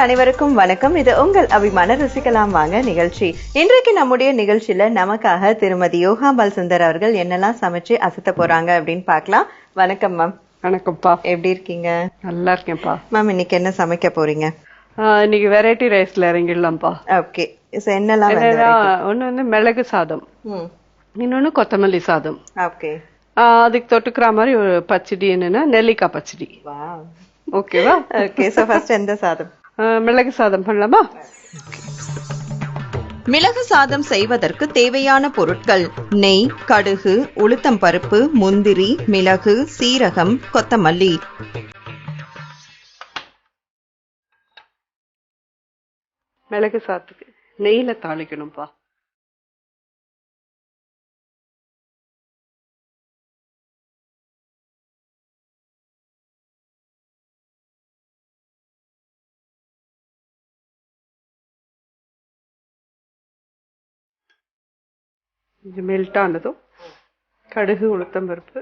அனைவருக்கும் வணக்கம். இது உங்கள் அபிமான ருசிக்கலாம் வாங்க நிகழ்ச்சி. இன்றைக்கு நம்முடைய நிகழ்ச்சியில நமக்காக திருமதி யோகாம்பாள் சுந்தர் அவர்கள் என்னெல்லாம் சமைச்சு அசத்த போறாங்க அப்படின்னு பார்க்கலாம். வணக்கம் மேம். வணக்கம்ப்பா. எப்படி இருக்கீங்க? நல்லா இருக்கேன்ப்பா. மேம், இன்னைக்கு என்ன சமைக்க போறீங்க? இன்னைக்கு வெரைட்டி ரைஸ்ல இறங்கிடலாம்ப்பா. ஓகே, என்னெல்லாம்? ஒண்ணு வந்து மிளகு சாதம், இன்னொன்னு கொத்தமல்லி சாதம். ஓகே, அதுக்கு தொட்டுக்கிற மாதிரி ஒரு பச்சடி, என்னன்னா நெல்லிக்காய் பச்சடி. ஓகேவா? ஓகே, சோ ஃபர்ஸ்ட் எந்த சாதம்? மிளகு சாதம் பண்ணலாமா? மிளகு சாதம் செய்வதற்கு தேவையான பொருட்கள்: நெய், கடுகு, உளுத்தம் பருப்பு, முந்திரி, மிளகு, சீரகம், கொத்தமல்லி. மிளகு சாதத்துக்கு நெய்ல தாளிக்கணும்ப்பா. கொஞ்சம் மெல்ட் ஆனதும் கடுகு, உளுத்தம் பருப்பு,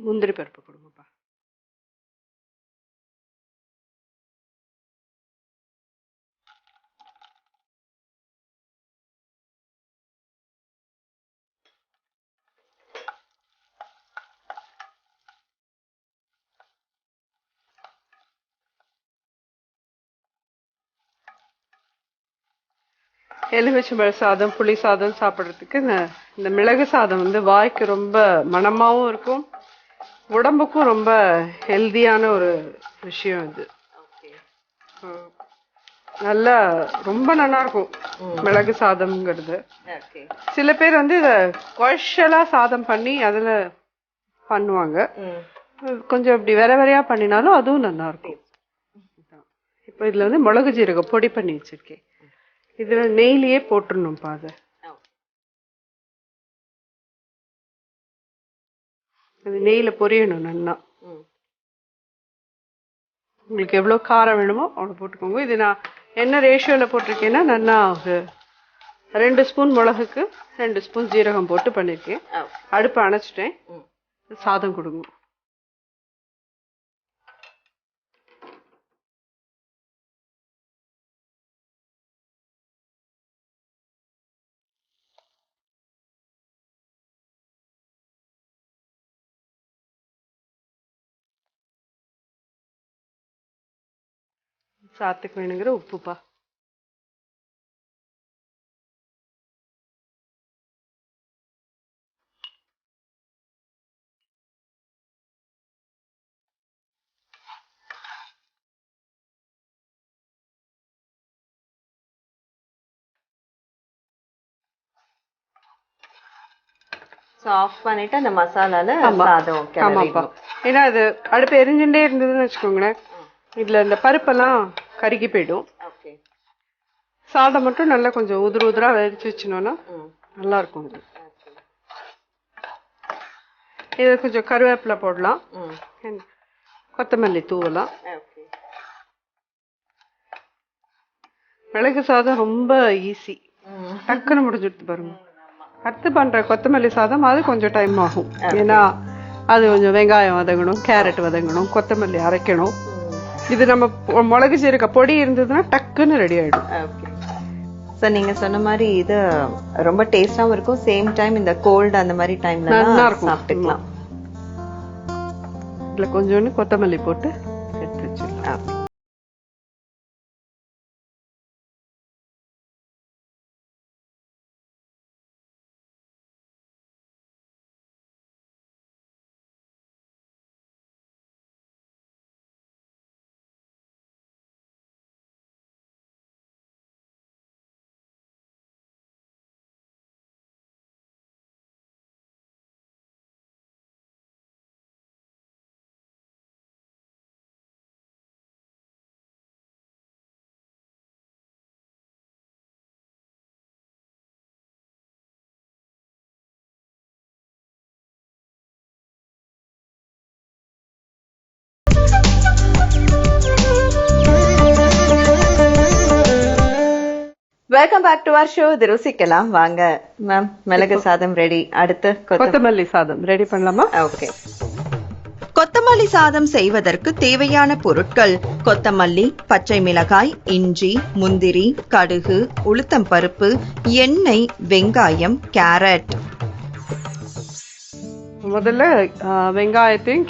முந்திரி பருப்பு கொடுங்கப்பா. எலுமிச்சம்பழ சாதம், புளி சாதம் சாப்பிட்றதுக்கு இந்த மிளகு சாதம் வந்து வாய்க்கு ரொம்ப மணமாவும் இருக்கும், உடம்புக்கும் ரொம்ப ஹெல்தியான ஒரு விஷயம் இது. நல்லா ரொம்ப நல்லா இருக்கும் மிளகு சாதம்ங்கிறது. சில பேர் வந்து இத குழச்சலா சாதம் பண்ணி அதுல பண்ணுவாங்க. கொஞ்சம் இப்படி வேற வேறையா பண்ணினாலும் அதுவும் நல்லா இருக்கும். இப்ப இதுல வந்து மிளகு ஜீரகம் பொடி பண்ணி வச்சிருக்கேன். இதுல நெய்லியே போட்டுடணும்ப்பா. அது நெய்ல பொரியணும் நல்லா. உங்களுக்கு எவ்வளவு காரம் வேணுமோ அவ்வளவு போட்டுக்கோங்க. இது நான் என்ன ரேஷியோல போட்டிருக்கேன்னா, நல்லா 2 ஸ்பூன் மிளகுக்கு 2 ஸ்பூன் ஜீரகம் போட்டு பண்ணிருக்கேன். அடுப்பை அணைச்சிட்டேன். சாதம் கொடுங்க. சாத்துக்கு வேணுங்கிற உப்புப்பா. ஆஃப் பண்ணிட்டு அந்த மசாலால சாதம். ஆமாப்பா. ஏன்னா அது அடுப்பு எரிஞ்சுட்டே இருந்ததுன்னு வச்சுக்கோங்களேன், இதுல இந்த பருப்பெல்லாம் கருகி போயிடும். சாதம் மட்டும் நல்லா கொஞ்சம் உதிர உதிரா வேதிச்சு வச்சுனோம்னா நல்லா இருக்கும். இது கொஞ்சம் கருவேப்பிலை போடலாம், கொத்தமல்லி தூவலாம். மிளகு சாதம் ரொம்ப ஈஸி, டக்குன்னு முடிஞ்சுட்டு பாருங்க. அடுத்து பண்ற கொத்தமல்லி சாதம் அது கொஞ்சம் டைம் ஆகும். ஏன்னா அது கொஞ்சம் வெங்காயம் வதங்கணும், கேரட் வதங்கணும், கொத்தமல்லி அரைக்கணும். இது நம்ம மிளகு சீரக பொடி இருந்ததுன்னா டக்குன்னு ரெடி ஆயிடும். சார், நீங்க சொன்ன மாதிரி இது ரொம்ப டேஸ்டாவும் இருக்கும். சேம் டைம் இந்த கோல்டு அந்த மாதிரி டைம்ல நல்லா இருக்கும், சாப்பிட்டுக்கலாம். இதுல கொஞ்சோண்டு கொத்தமல்லி போட்டு எடுத்து வச்சிடலாம். Welcome back to our show. இது ருசிக்கலாம் வாங்க. மேம், மிளகு சாதம் ரெடி. அடுத்து கொத்தமல்லி சாதம் ரெடி பண்ணலாமா? ஓகே. கொத்தமல்லி சாதம் செய்வதற்கு தேவையான பொருட்கள்: கொத்தமல்லி, பச்சை மிளகாய், இஞ்சி, முந்திரி, கடுகு, உளுத்தம் பருப்பு, எண்ணெய், வெங்காயம், கேரட். முதல்ல வெங்காயத்தையும்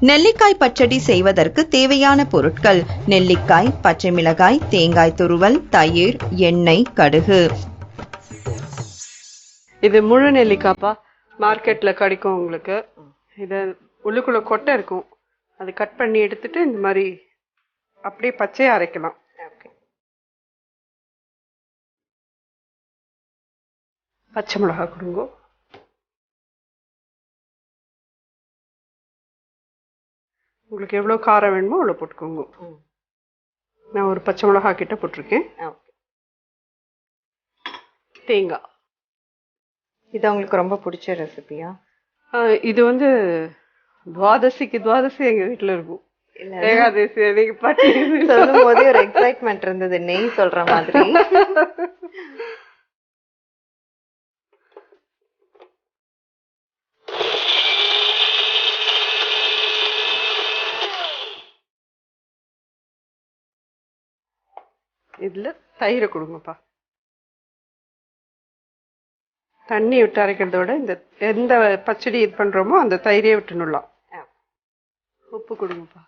நெல்லிக்காய் பச்சடி செய்வதற்கு தேவையான பொருட்கள்: நெல்லிக்காய், பச்சை மிளகாய், தேங்காய் துருவல், தயிர், எண்ணெய், கடுகு. இது முழு நெல்லிக்காப்பா, மார்க்கெட்ல கிடைக்கும் உங்களுக்கு. இது உள்ளுக்குள்ள கொட்டை இருக்கும், அது கட் பண்ணி எடுத்துட்டு இந்த மாதிரி அப்படியே பச்சையா அரைக்கலாம். பச்சை மிளகாய் கொடுங்க. உங்களுக்கு எவ்வளவு காரம் வேணுமோ அவ்வளவு போட்டுக்கோங்க. நான் ஒரு பச்சை மிளகாய் கிட்ட போட்டிருக்கேன். தேங்காய். இது உங்களுக்கு ரொம்ப பிடிச்ச ரெசிபியா? இது வந்து துவாதசிக்கு எங்க வீட்டுல இருக்கும். ஏகாதசி நீங்க பாட்டி சொல்லும் போதே ஒரு எக்ஸைட்மெண்ட் இருந்தது, நெய் சொல்ற மாதிரி. இதுல தயிரை கொடுங்கப்பா. தண்ணி விட்டு அரைக்கிறத விட இந்த எந்த பச்சடி இது பண்றோமோ அந்த தயிரையே விட்டுணுலாம். உப்பு கொடுங்கப்பா.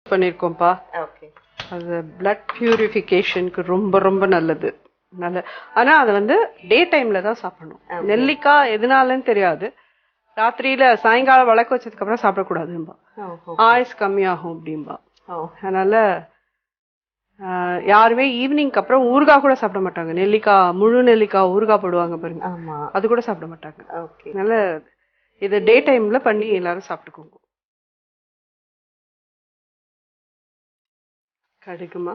பண்ணிருக்கோம்ப்பா. அது பிளட் பியூரிஃபிகேஷனுக்கு ரொம்ப ரொம்ப நல்லது. ஆனா அது வந்து டே டைம்ல தான் சாப்பிடணும். நெல்லிக்காய் எதனாலன்னு தெரியாது, ராத்திரியில சாயங்காலம் வளர்க்க வச்சதுக்கு அப்புறம் சாப்பிடக்கூடாதும்பா, ஆயுஸ் கம்மியாகும் அப்படின்பா. அதனால யாருமே ஈவினிங்க்கு அப்புறம் ஊறுகாய் கூட சாப்பிட மாட்டாங்க. நெல்லிக்காய், முழு நெல்லிக்காய் ஊறுகாய் போடுவாங்க பாருங்க, அது கூட சாப்பிட மாட்டாங்க. அதனால இது டே டைம்ல பண்ணி எல்லாரும் சாப்பிட்டுக்கோங்க. கடுகுமா,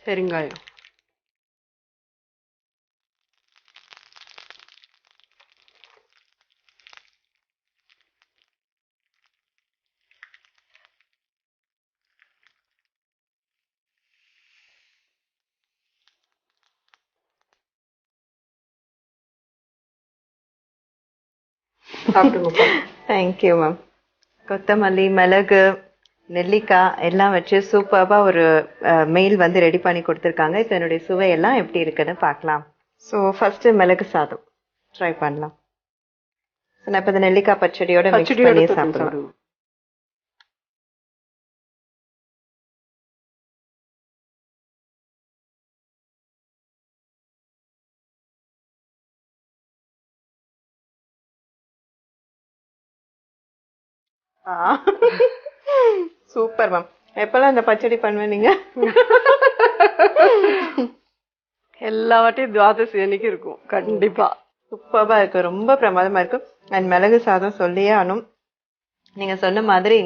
பெருங்காயம், தேங்க்யூ மேம். கொத்தமல்லி, மிளகு, நெல்லிக்காய் எல்லாம் வச்சு சூப்பர்பா ஒரு மெயில் வந்து ரெடி பண்ணி கொடுத்துருக்காங்க. இப்போ என்னுடைய சுவையெல்லாம் எப்படி இருக்குன்னு பார்க்கலாம். ஸோ ஃபர்ஸ்ட் மிளகு சாதம் ட்ரை பண்ணலாம். நான் இப்போ இந்த நெல்லிக்காய் பச்சடியோட மிக்ஸ் பண்ணி சாப்பிடுவேன். Super ma'am. எப்பெல்லாம் இந்த பச்சடி பண்ணுவேன் நீங்க? எல்லா வாட்டியும் துவாதசி அன்னைக்கு இருக்கும் கண்டிப்பா. சூப்பர்பா இருக்கு, ரொம்ப பிரமாதமா இருக்கு. அண்ட் மிளகு சாதம் சொல்லியே ஆனும். நீங்க சொன்ன மாதிரி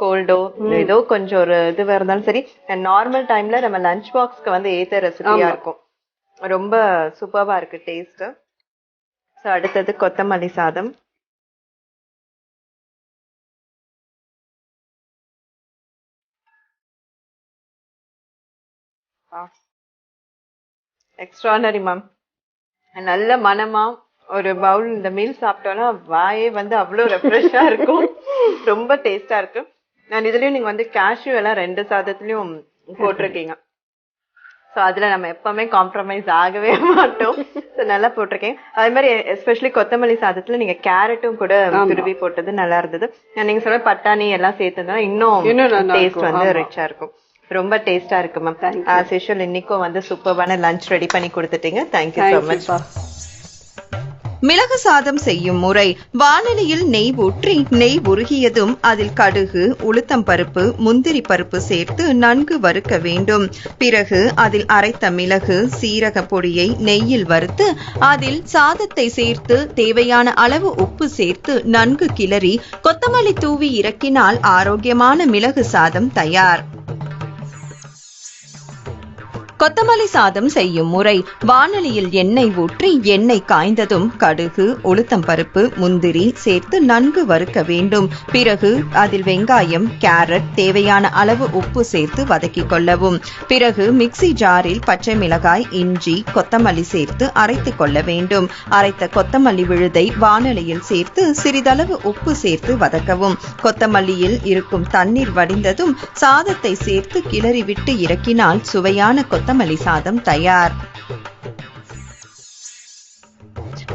கோல்டோ ஏதோ கொஞ்சம் ஒரு இது இருந்தாலும் சரி, நார்மல் டைம்ல நம்ம லஞ்ச் பாக்ஸ்க்கு வந்து ஏத்த ரெசிபியா இருக்கும். ரொம்ப சூப்பர்பா இருக்கு டேஸ்ட். ஸோ அடுத்தது கொத்தமல்லி சாதம். Extraordinary ma'am. நல்ல மனமா ஒரு பவுல் இந்த மீல் சாப்பிட்டோம்னா வாயே வந்து அவ்வளவு ரெஃப்ரெஷ்ஷா இருக்கும், ரொம்ப டேஸ்டா இருக்கு. நான் இதுலயும் நீங்க வந்து கேஷ்யூ எல்லாம் 2 சாதத்துலயும் போட்டிருக்கீங்க. ஸோ அதுல நம்ம எப்பவுமே காம்ப்ரமைஸ் ஆகவே மாட்டோம். நல்லா போட்டிருக்கேன். அதே மாதிரி எஸ்பெஷலி கொத்தமல்லி சாதத்துல நீங்க கேரட்டும் கூட துருவி போட்டது நல்லா இருந்தது. நீங்க சொல்ற பட்டாணி எல்லாம் சேர்த்ததுனா இன்னும் டேஸ்ட் வந்து ரிச்சா இருக்கும். ரொம்ப டேஸ்டா இருக்கு மேம். ஆஸ் யூஷுவல் இன்னைக்கும் வந்து சூப்பர்பான லஞ்ச் ரெடி பண்ணி கொடுத்துட்டீங்க. Thank you so much. மிளகு சாதம் செய்யும் முறை: வானிலையில் நெய் ஊற்றி நெய் உருகியதும் அதில் கடுகு, உளுத்தம் பருப்பு, முந்திரி பருப்பு சேர்த்து நன்கு வறுக்க வேண்டும். பிறகு அதில் அரைத்த மிளகு, சீரக பொடியை நெய்யில் வறுத்து அதில் சாதத்தை சேர்த்து தேவையான அளவு உப்பு சேர்த்து நன்கு கிளறி கொத்தமல்லி தூவி இறக்கினால் ஆரோக்கியமான மிளகு சாதம் தயார். கொத்தமல்லி சாதம் செய்யும் முறை: வாணலியில் எண்ணெய் ஊற்றி எண்ணெய் காய்ந்ததும் கடுகு, உளுத்தம் பருப்பு, முந்திரி சேர்த்து நன்கு வறுக்க வேண்டும். பிறகு அதில் வெங்காயம், கேரட், தேவையான அளவு உப்பு சேர்த்து வதக்கிக் கொள்ளவும். பிறகு மிக்ஸி ஜாரில் பச்சை மிளகாய், இஞ்சி, கொத்தமல்லி சேர்த்து அரைத்துக் கொள்ள வேண்டும். அரைத்த கொத்தமல்லி விழுதை வாணலியில் சேர்த்து சிறிதளவு உப்பு சேர்த்து வதக்கவும். கொத்தமல்லியில் இருக்கும் தண்ணீர் வடிந்ததும் சாதத்தை சேர்த்து கிளறிவிட்டு இறக்கினால் சுவையான கொத்தமல்லி சாதம் தயார்.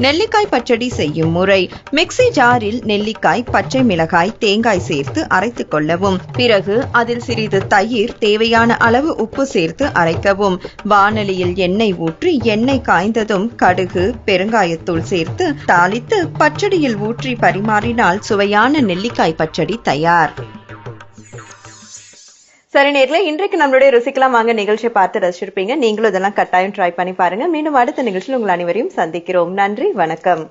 நெல்லிக்காய் பச்சடி செய்யும் முறை: மிக்ஸி ஜாரில் நெல்லிக்காய், பச்சை மிளகாய், தேங்காய் சேர்த்து அரைத்துக் கொள்ளவும். பிறகு அதில் சிறிது தயிர், தேவையான அளவு உப்பு சேர்த்து அரைக்கவும். வாணலியில் எண்ணெய் ஊற்றி எண்ணெய் காய்ந்ததும் கடுகு, பெருங்காயத்தூள் சேர்த்து தாளித்து பச்சடியில் ஊற்றி பரிமாறினால் சுவையான நெல்லிக்காய் பச்சடி தயார். சரி நேர்களே, இன்றைக்கு நம்மளுடைய ருசிக்கலாம் வாங்க நிகழ்ச்சியை பார்த்து ரசிச்சிருப்பீங்க. நீங்களும் இதெல்லாம் கட்டாயம் ட்ரை பண்ணி பாருங்க. மீண்டும் அடுத்த நிகழ்ச்சியில் உங்கள் அனைவரையும் சந்திக்கிறோம். நன்றி, வணக்கம்.